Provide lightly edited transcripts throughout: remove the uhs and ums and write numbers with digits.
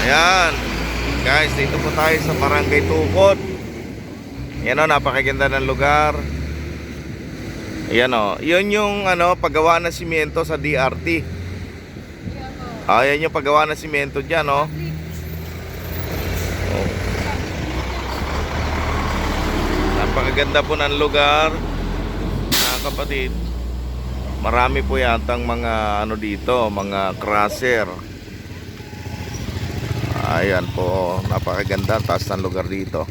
Ayan. Guys, dito po tayo sa Barangay Tukod. Ayan o, napakaganda ng lugar. Ayan o, yun yung paggawa ng simyento sa DRT. Ayan yung paggawa ng simyento dyan o. Napakaganda po ng lugar, mga kapatid. Marami po yatang mga dito, mga crusher. Ayan po, napakaganda, taas ng lugar dito.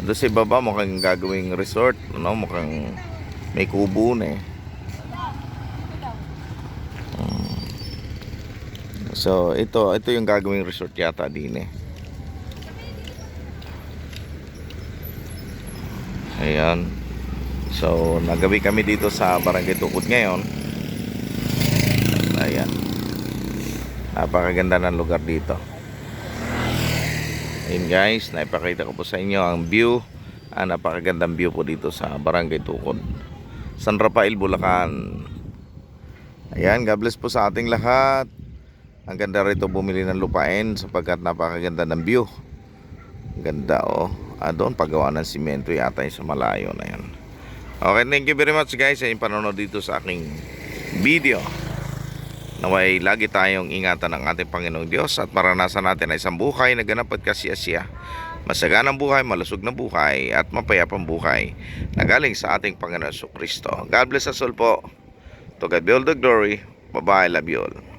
Doon sa baba mukhang gagawing resort, mukhang may kubo na eh. So ito yung gagawing resort yata din eh. Ayan. So nagabi kami dito sa Barangay Tukod ngayon. Ayan. Napakaganda ng lugar dito. Ayan guys, naipakita ko po sa inyo ang view. Napakagandang view po dito sa Barangay Tukod, San Rafael, Bulacan. Ayan, God bless po sa ating lahat. Ang ganda rito bumili ng lupain sapagkat napakaganda ng view. Ganda oh. Doon paggawa ng simento yata yung sa malayo na yan. Okay, thank you very much guys sa inyong panonood dito sa aking video. Naway lagi tayong ingatan ng ating Panginoong Diyos at maranasan natin ay isang buhay na ganap at kasiyasiya, masaganang buhay, malusog na buhay at mapayapang buhay na galing sa ating Panginoon Jesucristo. God bless us all po. To God be all the glory. Bye bye, love you all.